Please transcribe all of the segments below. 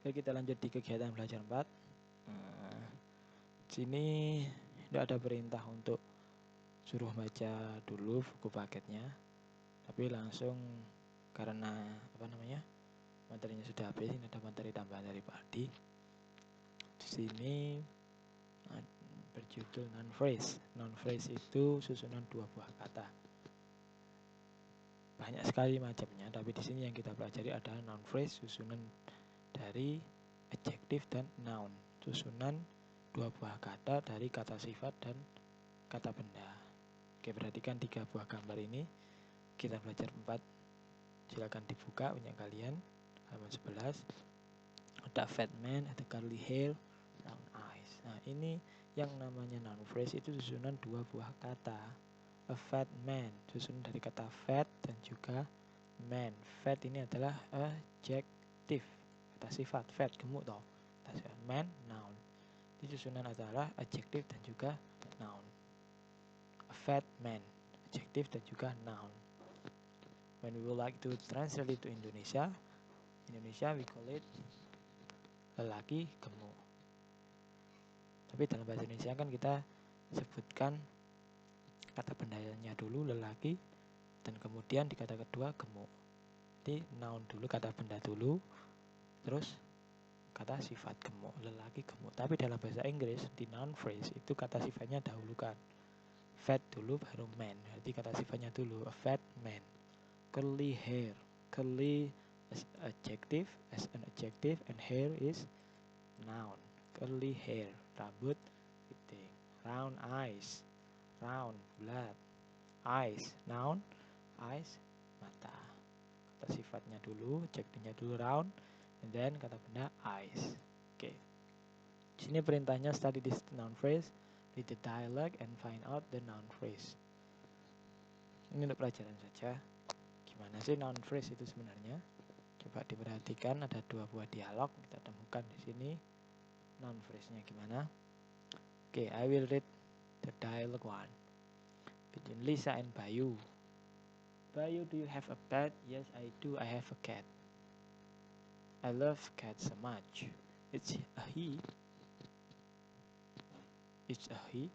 Oke, kita lanjut di kegiatan belajar 4. Sini tidak ada perintah untuk suruh baca dulu buku paketnya, tapi langsung karena materinya sudah habis. Ini ada materi tambahan dari Pak Adi. Di sini berjudul noun phrase. Noun phrase itu susunan dua buah kata. Banyak sekali macamnya, tapi di sini yang kita pelajari adalah noun phrase, susunan dari adjective dan noun, susunan dua buah kata dari kata sifat dan kata benda. Oke, perhatikan 3 buah gambar ini. Kita belajar 4. Silakan dibuka punya kalian. Halaman 11. Ada fat man, ada curly hair, round eyes. Nah, ini yang namanya noun phrase itu susunan dua buah kata. A fat man, susunan dari kata fat dan juga man. Fat ini adalah adjective, kata sifat. Fat, gemuk toh. Kata sifat. Man, noun. Di susunan adalah adjective dan juga noun. A fat man, adjective dan juga noun. When we would like to translate it to Indonesia we call it lelaki gemuk. Tapi dalam bahasa Indonesia kan kita sebutkan kata bendanya dulu lelaki, dan kemudian di kata kedua gemuk. Jadi noun dulu, kata benda dulu, terus kata sifat gemuk, lelaki gemuk. Tapi dalam bahasa Inggris di noun phrase itu kata sifatnya dahulukan. Fat dulu baru man. Jadi kata sifatnya dulu, a fat man. Curly hair. Curly as an adjective and hair is noun. Curly hair, rambut keriting. Round eyes, round, bulat. Eyes, noun. Eyes, mata. Kata sifatnya dulu, adjectivenya dulu round, and then kata benda eyes. Oke. Di sini perintahnya study this noun phrase, read the dialogue and find out the noun phrase. Ini untuk pelajaran saja. Gimana sih noun phrase itu sebenarnya? Coba diperhatikan, ada 2 buah dialog kita temukan di sini. Noun phrase-nya gimana? Oke, I will read the dialogue 1. Between Lisa and Bayu. Bayu, do you have a pet? Yes, I do. I have a cat. I love cats so much. It's a he. It's a he.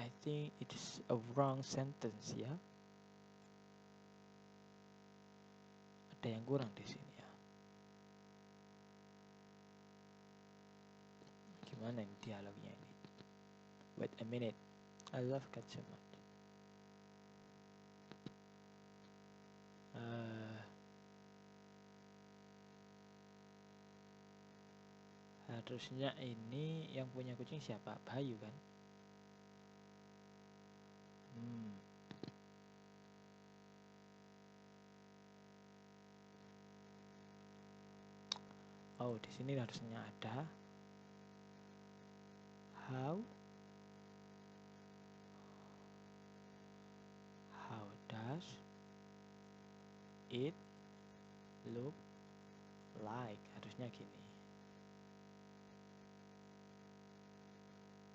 I think it's a wrong sentence ya. Ada yang kurang di sini ya. Gimana ini dialognya ini? Wait a minute. I love cats so much. Harusnya ini yang punya kucing siapa? Bayu kan? Oh, di sini harusnya ada how does it look like, harusnya gini.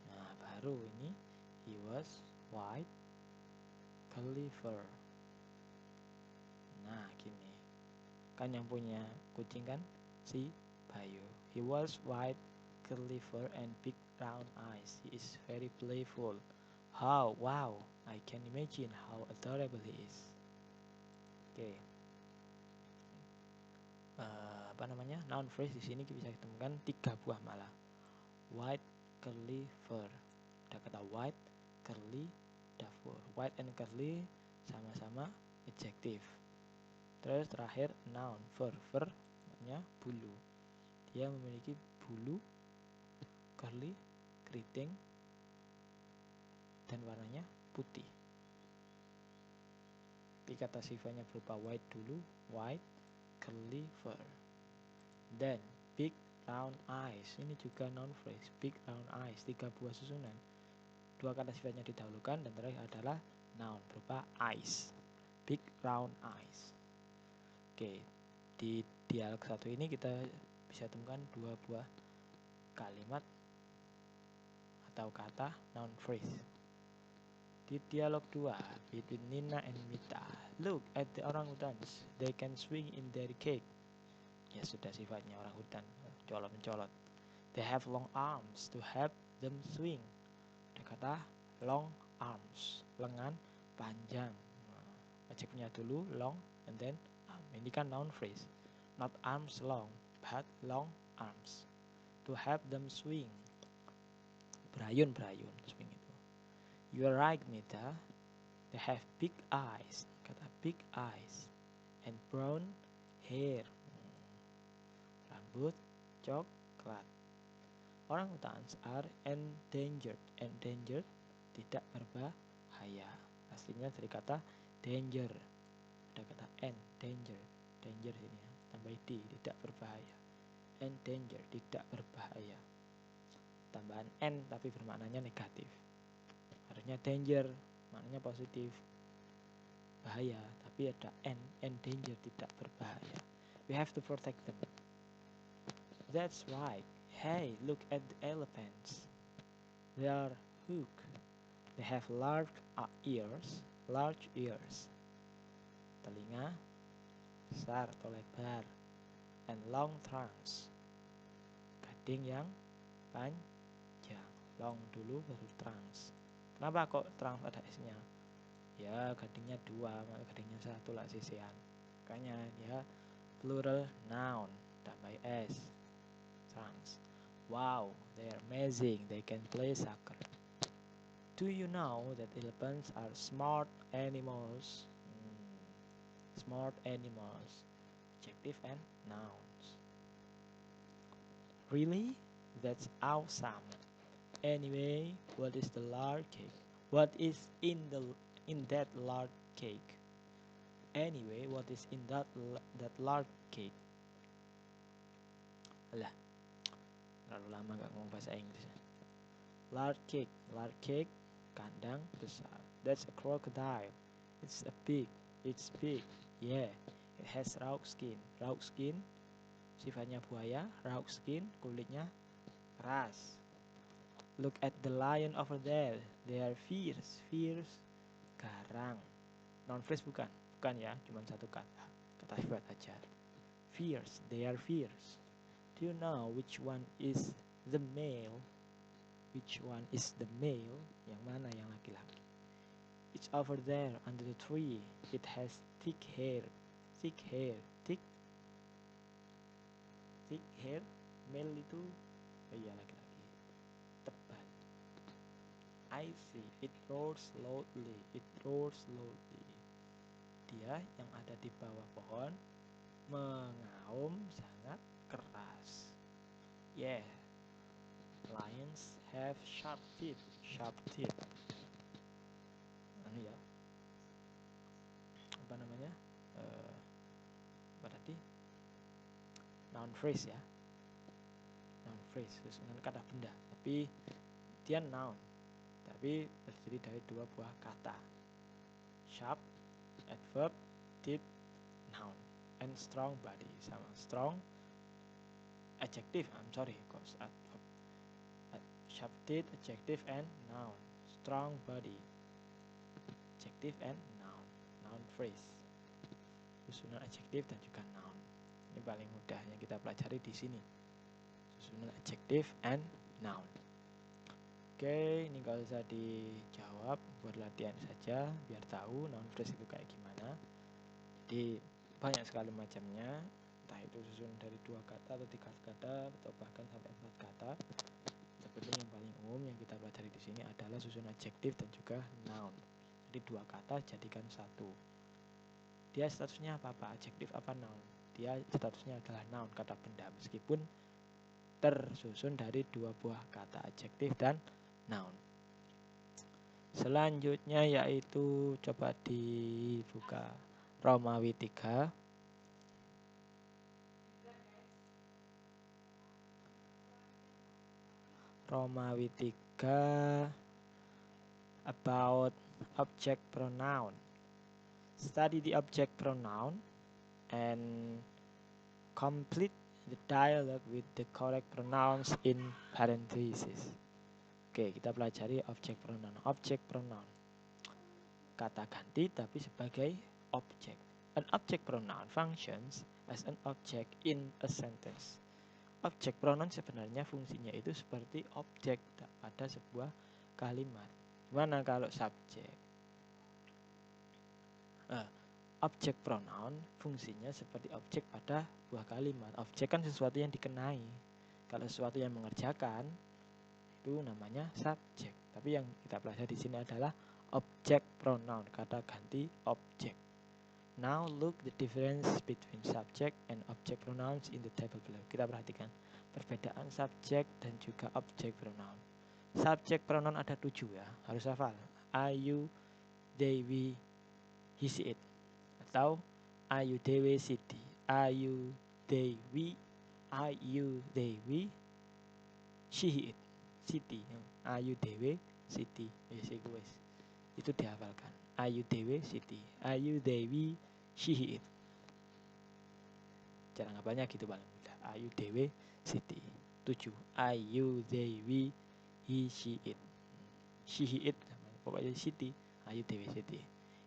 Nah, baru ini he was white, curly fur. Nah, gini. Kan yang punya kucing kan si Bayu. He was white, curly fur and big round eyes. He is very playful. How? Wow, I can imagine how adorable he is. Oke. Noun phrase di sini bisa ditemukan 3 buah malah. White, curly, fur. Ada kata white, curly, ada fur. White and curly sama-sama adjective. Terus terakhir noun, fur. Fur maknanya bulu. Dia memiliki bulu curly, keriting, dan warnanya putih. Di kata sifatnya berupa white dulu, white, curly fur. Then big round eyes, ini juga noun phrase, big round eyes, 3 buah susunan. 2 kata sifatnya didahulukan dan terakhir adalah noun berupa eyes, big round eyes. Oke, di dialog 1 ini kita bisa temukan 2 buah kalimat atau kata noun phrase. Di dialog 2 between Nina and Mita, look at the orangutans, they can swing in their cage. Ya sudah sifatnya orang hutan, colot mencolot. They have long arms to help them swing. Ada kata long arms, lengan panjang. Adjektifnya dulu long and then arm. Ini kan noun phrase. Not arms long, but long arms to help them swing. Berayun swing itu. You are right, Nita. They have big eyes. Kata big eyes and brown hair. Rambut coklat. Orangutans are endangered. Endangered tidak berbahaya. Aslinya dari kata danger. Ada kata danger. Danger sini ya. Tambah d, tidak berbahaya. Endanger, tidak berbahaya. Tambahan n tapi bermaknanya negatif. Harusnya danger, maknanya positif. Bahaya, tapi ada endanger, tidak berbahaya. We have to protect them. That's right. Hey, look at the elephants. They are hooked. They have large ears. Large ears. Telinga besar atau lebar. And long trunks. Gading yang panjang. Long dulu baru trunks. Kenapa kok trunks ada S-nya? Ya gadingnya 2, maka gadingnya 1 lah sisian. Makanya dia plural noun tambah S. Trunks. Wow, they are amazing. They can play soccer. Do you know that elephants are smart animals? Smart animals. Adjective and nouns. Really? That's awesome. Anyway, what is the large cake? What is in that large cake? Anyway, what is in that large cake? Alah, terlalu lama gak ngomong bahasa Inggris. Large cake, kandang besar. That's a crocodile. It's big. Yeah, it has raw skin. Raw skin, sifatnya buaya. Raw skin, kulitnya keras. Look at the lion over there. They are fierce. Fierce, garang. Non phrase bukan ya, cuma satu kata. Kata sifat aja. Fierce, they are fierce. Do you know which one is the male? Which one is the male? Yang mana yang laki-laki? It's over there under the tree. It has thick hair. Thick hair. Thick hair. Male itu iya laki-laki. Tebal. I see. It roars loudly. Dia yang ada di bawah pohon mengaum sangat keras. Yeah. Lions have sharp teeth. Ya. Apa namanya? Berarti noun phrase ya. Noun phrase, susunan kata benda. Tapi dia noun. Tapi terdiri dari 2 buah kata. Sharp, adverb, teeth, noun. And strong body. Sama strong, adjective. Adverb. Sharp teeth, adjective, and noun. Strong body. Adjective and noun. Noun phrase. Susunan adjektif dan juga noun. Ini paling mudah yang kita pelajari di sini. Susunan adjective and noun. Oke, ini gak usah dijawab, buat latihan saja biar tahu noun phrase itu kayak gimana. Jadi banyak sekali macamnya, entah itu susun dari 2 kata atau 3 kata atau bahkan sampai 4 kata. Seperti yang paling umum yang kita pelajari di sini adalah susunan adjektif dan juga noun. Jadi 2 kata jadikan 1. Dia statusnya apa? Adjektif apa noun? Dia statusnya adalah noun, kata benda, meskipun tersusun dari 2 buah kata adjektif dan noun. Selanjutnya yaitu coba dibuka Romawi 3. Romawi 3 about object pronoun. Study the object pronoun and complete the dialogue with the correct pronouns in parentheses. Oke, kita pelajari object pronoun. Object pronoun, kata ganti tapi sebagai objek. An object pronoun functions as an object in a sentence. Objek pronoun sebenarnya fungsinya itu seperti objek pada sebuah kalimat. Gimana kalau subjek? Objek pronoun fungsinya seperti objek pada buah kalimat. Objek kan sesuatu yang dikenai. Kalau sesuatu yang mengerjakan itu namanya subjek. Tapi yang kita pelajari di sini adalah objek pronoun, kata ganti objek. Now look the difference between subject and object pronouns in the table below. Kita perhatikan perbedaan subjek dan juga objek pronoun. Subjek pronoun ada 7 ya, harus hafal. I, you, they, we, he, she, it. Atau I, you, they, we, city. I, you, they, we. I, you, they, we. She, it. City. I, you, they, we, city. Itu dihafalkan. I, you, they, we, city. I, you, they, we, she, it. Cara ngapalnya gitu paling mudah. I, you, they, we, city. 7. I, you, they, we, he, she, it. She, it. Pokoknya city. I, you, they, we, city.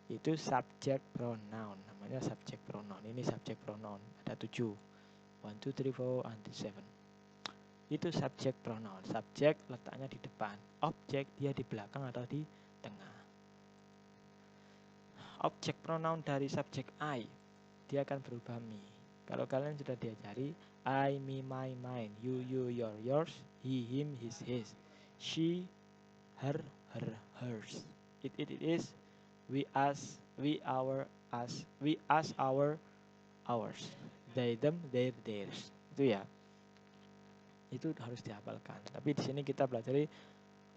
Itu subject pronoun. Namanya subject pronoun. Ini subject pronoun. Ada 7. 1, 2, 3, 4, and 7. Itu subject pronoun. Subjek letaknya di depan. Objek dia di belakang atau di tengah. Objek pronoun dari subjek I, dia akan berubah me. Kalau kalian sudah diajari I, me, my, mine, you, your, yours, he, him, his, she, her, hers, it, is, we, us, we, our, us, we, us, our, ours, they, them, their, theirs. Itu ya. Itu harus dihafalkan. Tapi di sini kita pelajari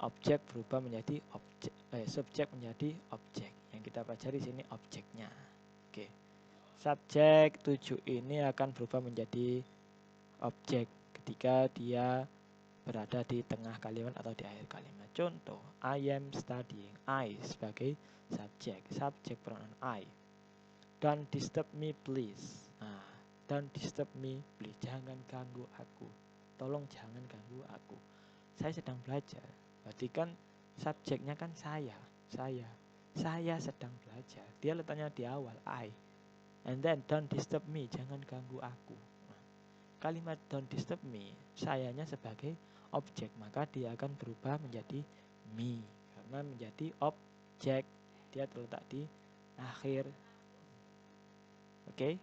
objek berubah menjadi objek, subjek menjadi objek. Yang kita pelajari di sini objeknya. Oke. Subjek 7 ini akan berubah menjadi objek ketika dia berada di tengah kalimat atau di akhir kalimat. Contoh, I am studying. I sebagai subjek. Subjek pronoun I. Don't disturb me please. Nah, don't disturb me please. Jangan ganggu aku. Tolong jangan ganggu aku. Saya sedang belajar. Berarti kan subjeknya kan saya. Saya sedang belajar. Dia letaknya di awal, I. And then don't disturb me, jangan ganggu aku. Nah, kalimat don't disturb me, sayanya sebagai objek, maka dia akan berubah menjadi me. Karena menjadi objek, dia terletak di akhir. Oke?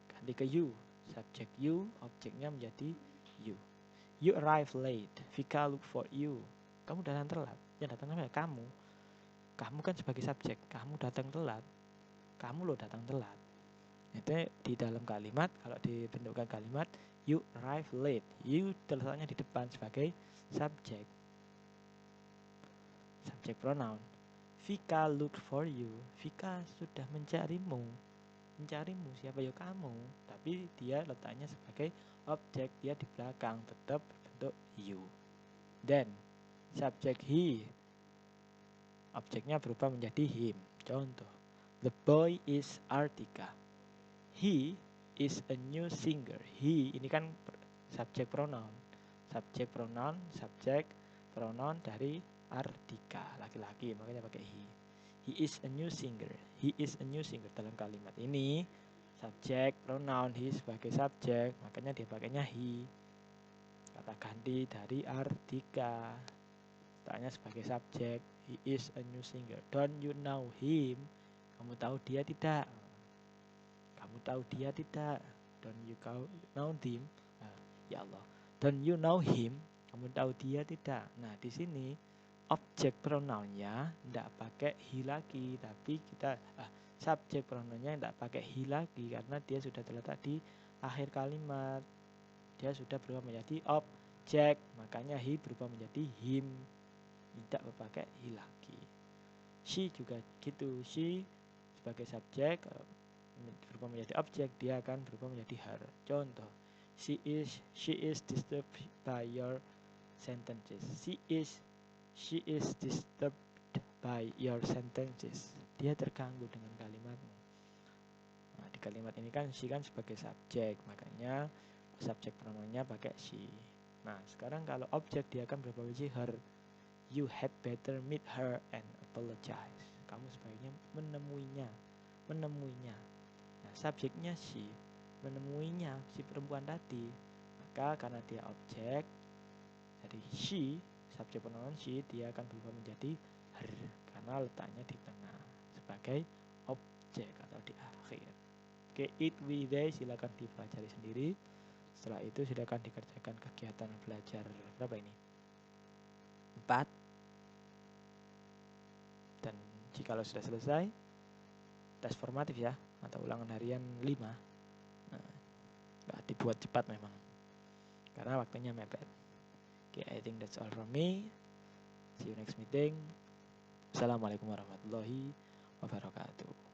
Ganti ke you. Subjek you, objeknya menjadi you. You arrive late, Vika look for you. Kamu datang telat. Yang datang apa? Kamu. Kamu kan sebagai subjek, kamu datang telat. Kamu lo datang telat. Itu di dalam kalimat, kalau dibentukkan kalimat you arrive late, you terletaknya di depan sebagai subjek. Subjek pronoun. Vika looked for you. Vika sudah mencarimu. Mencarimu siapa? Ya kamu. Tapi dia letaknya sebagai objek, dia di belakang, tetap berbentuk you. Then subjek he, objeknya berubah menjadi him. Contoh, the boy is Artika. He is a new singer. He ini kan subjek pronoun. Subjek pronoun dari Artika, laki-laki, makanya pakai he. He is a new singer. He is a new singer dalam kalimat ini. Subjek pronoun he sebagai subjek, makanya dia pakainya he. Kata ganti dari Artika. Letaknya sebagai subjek. He is a new singer. Don't you know him? Kamu tahu dia tidak? Kamu tahu dia tidak? Don't you know him? Ya Allah. Don't you know him? Kamu tahu dia tidak? Nah, di sini objek pronounnya tidak pakai he lagi, tapi kita subjek pronounnya tidak pakai he lagi karena dia sudah terletak di akhir kalimat. Dia sudah berubah menjadi objek, makanya he berubah menjadi him. Tidak pakai he lagi. She juga gitu. She sebagai subjek berubah menjadi objek, dia akan berubah menjadi her. Contoh, she is disturbed by your sentences. She is disturbed by your sentences. Dia terganggu dengan kalimatmu. Nah, di kalimat ini kan she kan sebagai subjek, makanya subjek pronounnya pakai she. Nah, sekarang kalau objek dia akan berubah menjadi her. You had better meet her and apologize. Kamu sebaiknya menemuinya menemuinya. Nah, subjeknya she, menemuinya si perempuan tadi. Maka karena dia objek dari she, subjek pronoun she, dia akan berubah menjadi her karena letaknya di tengah sebagai objek atau di akhir. Oke, it, we, they silakan dipelajari sendiri. Setelah itu silakan dikerjakan kegiatan belajar berapa ini? 4. Dan jikalau sudah selesai, tes formatif ya, atau ulangan harian 5. Nah, dibuat cepat memang, karena waktunya mepet. Okay, I think that's all from me. See you next meeting. Assalamualaikum warahmatullahi wabarakatuh.